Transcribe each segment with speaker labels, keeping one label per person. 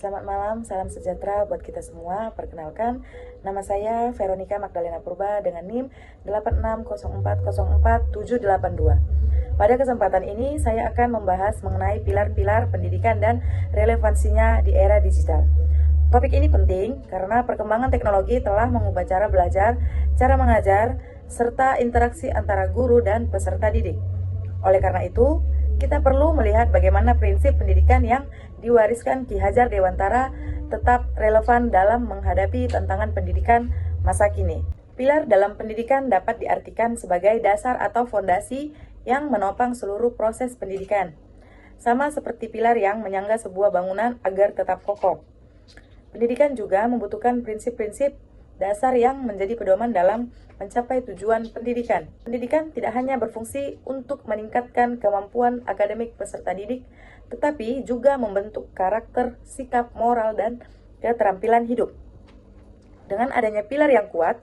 Speaker 1: Selamat malam, salam sejahtera buat kita semua. Perkenalkan, nama saya Veronica Magdalena Purba dengan NIM 8604047782. Pada kesempatan ini, saya akan membahas mengenai pilar-pilar pendidikan dan relevansinya di era digital. Topik ini penting karena perkembangan teknologi telah mengubah cara belajar, cara mengajar, serta interaksi antara guru dan peserta didik. Oleh karena itu, kita perlu melihat bagaimana prinsip pendidikan yang diwariskan Ki Hajar Dewantara tetap relevan dalam menghadapi tantangan pendidikan masa kini. Pilar dalam pendidikan dapat diartikan sebagai dasar atau fondasi yang menopang seluruh proses pendidikan, sama seperti pilar yang menyangga sebuah bangunan agar tetap kokoh. Pendidikan juga membutuhkan prinsip-prinsip dasar yang menjadi pedoman dalam mencapai tujuan pendidikan. Pendidikan tidak hanya berfungsi untuk meningkatkan kemampuan akademik peserta didik, tetapi juga membentuk karakter, sikap, moral, dan keterampilan hidup. Dengan adanya pilar yang kuat,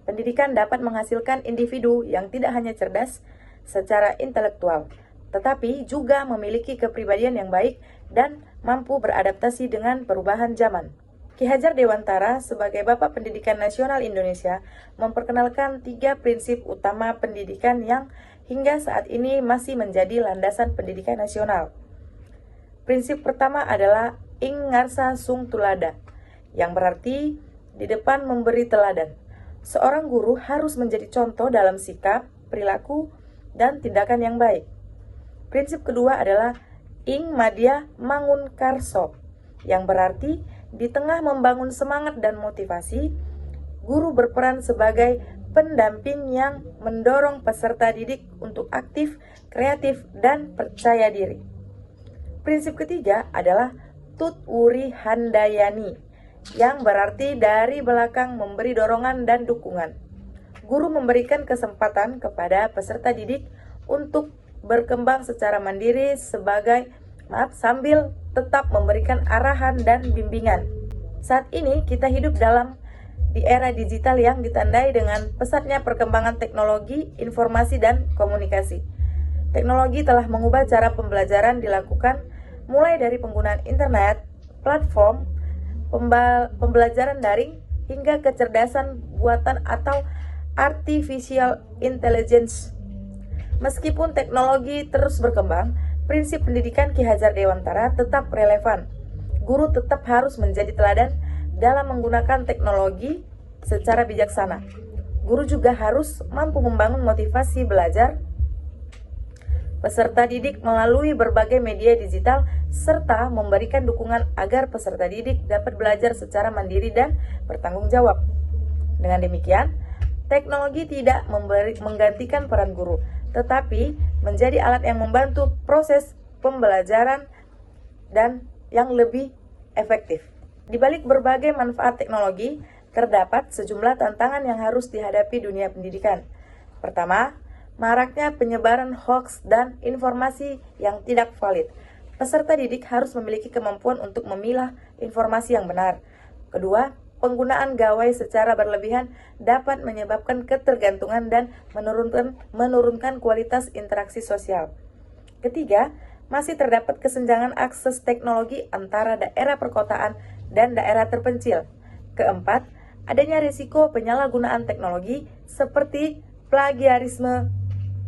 Speaker 1: pendidikan dapat menghasilkan individu yang tidak hanya cerdas secara intelektual, tetapi juga memiliki kepribadian yang baik dan mampu beradaptasi dengan perubahan zaman. Ki Hajar Dewantara sebagai Bapak Pendidikan Nasional Indonesia memperkenalkan 3 prinsip utama pendidikan yang hingga saat ini masih menjadi landasan pendidikan nasional. Prinsip pertama adalah ing ngarsa sung tulada, yang berarti di depan memberi teladan. Seorang guru harus menjadi contoh dalam sikap, perilaku, dan tindakan yang baik. Prinsip kedua adalah ing madya mangun karso, yang berarti di tengah membangun semangat dan motivasi, guru berperan sebagai pendamping yang mendorong peserta didik untuk aktif, kreatif, dan percaya diri. Prinsip ketiga adalah tut wuri handayani, yang berarti dari belakang memberi dorongan dan dukungan. Guru memberikan kesempatan kepada peserta didik untuk berkembang secara mandiri sambil tetap memberikan arahan dan bimbingan. Saat ini kita hidup di era digital yang ditandai dengan pesatnya perkembangan teknologi, informasi, dan komunikasi. Teknologi telah mengubah cara pembelajaran dilakukan mulai dari penggunaan internet, platform, pembelajaran daring, hingga kecerdasan buatan atau artificial intelligence. Meskipun teknologi terus berkembang, prinsip pendidikan Ki Hajar Dewantara tetap relevan. Guru tetap harus menjadi teladan dalam menggunakan teknologi secara bijaksana. Guru juga harus mampu membangun motivasi belajar peserta didik melalui berbagai media digital serta memberikan dukungan agar peserta didik dapat belajar secara mandiri dan bertanggung jawab. Dengan demikian, teknologi tidak menggantikan peran guru, tetapi menjadi alat yang membantu proses pembelajaran dan yang lebih efektif. Di balik berbagai manfaat teknologi, terdapat sejumlah tantangan yang harus dihadapi dunia pendidikan. Pertama, maraknya penyebaran hoaks dan informasi yang tidak valid. Peserta didik harus memiliki kemampuan untuk memilah informasi yang benar. Kedua, penggunaan gawai secara berlebihan dapat menyebabkan ketergantungan dan menurunkan kualitas interaksi sosial. Ketiga, masih terdapat kesenjangan akses teknologi antara daerah perkotaan dan daerah terpencil. Keempat, adanya risiko penyalahgunaan teknologi seperti plagiarisme,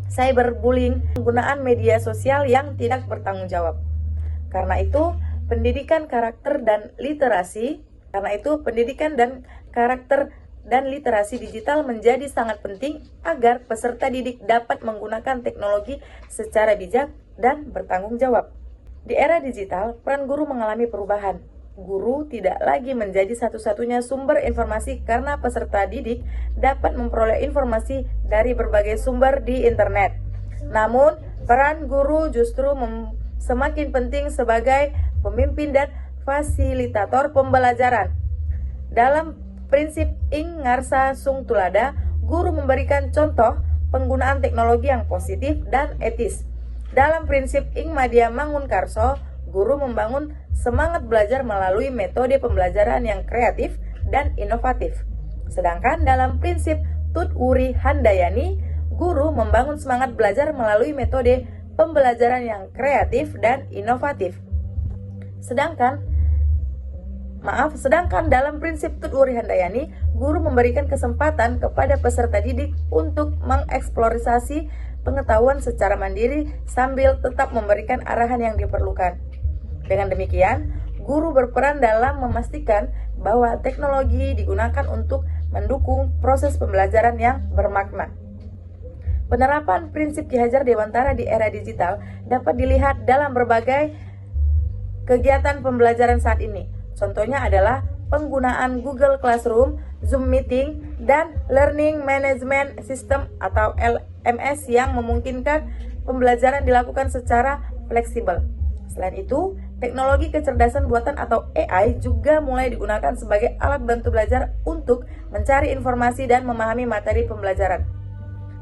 Speaker 1: cyberbullying, penggunaan media sosial yang tidak bertanggung jawab. Karena itu, pendidikan karakter dan literasi digital menjadi sangat penting agar peserta didik dapat menggunakan teknologi secara bijak dan bertanggung jawab. Di era digital, peran guru mengalami perubahan. Guru tidak lagi menjadi satu-satunya sumber informasi karena peserta didik dapat memperoleh informasi dari berbagai sumber di internet. Namun, peran guru justru semakin penting sebagai pemimpin dan fasilitator pembelajaran. Dalam prinsip ing ngarsa sung tulada, guru memberikan contoh penggunaan teknologi yang positif dan etis. Dalam prinsip ing madya mangun karso, guru membangun semangat belajar melalui metode pembelajaran yang kreatif dan inovatif. Sedangkan dalam prinsip tut wuri handayani, guru membangun semangat belajar melalui metode pembelajaran yang kreatif dan inovatif. Sedangkan Sedangkan dalam prinsip Tut Wuri Handayani, guru memberikan kesempatan kepada peserta didik untuk mengeksplorasi pengetahuan secara mandiri sambil tetap memberikan arahan yang diperlukan. Dengan demikian, guru berperan dalam memastikan bahwa teknologi digunakan untuk mendukung proses pembelajaran yang bermakna. Penerapan prinsip Ki Hajar Dewantara di era digital dapat dilihat dalam berbagai kegiatan pembelajaran saat ini. Contohnya adalah penggunaan Google Classroom, Zoom Meeting, dan Learning Management System atau LMS yang memungkinkan pembelajaran dilakukan secara fleksibel. Selain itu, teknologi kecerdasan buatan atau AI juga mulai digunakan sebagai alat bantu belajar untuk mencari informasi dan memahami materi pembelajaran.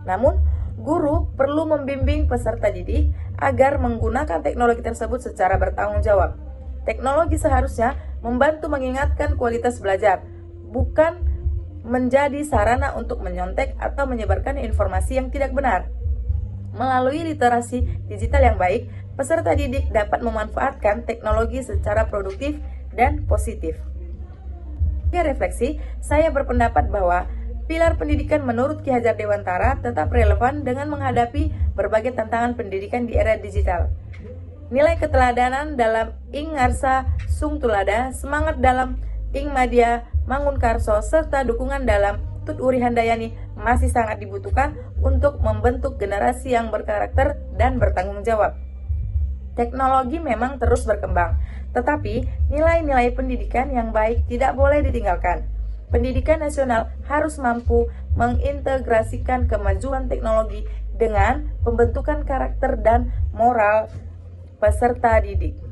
Speaker 1: Namun, guru perlu membimbing peserta didik agar menggunakan teknologi tersebut secara bertanggung jawab. Teknologi seharusnya membantu mengingatkan kualitas belajar, bukan menjadi sarana untuk menyontek atau menyebarkan informasi yang tidak benar. Melalui literasi digital yang baik, peserta didik dapat memanfaatkan teknologi secara produktif dan positif. Sebagai refleksi, saya berpendapat bahwa pilar pendidikan menurut Ki Hajar Dewantara tetap relevan dengan menghadapi berbagai tantangan pendidikan di era digital. Nilai keteladanan dalam Ing Ngarsa Sung Tulada, semangat dalam Ing Madya Mangun Karso, serta dukungan dalam Tut Wuri Handayani masih sangat dibutuhkan untuk membentuk generasi yang berkarakter dan bertanggung jawab. Teknologi memang terus berkembang, tetapi nilai-nilai pendidikan yang baik tidak boleh ditinggalkan. Pendidikan nasional harus mampu mengintegrasikan kemajuan teknologi dengan pembentukan karakter dan moral peserta didik.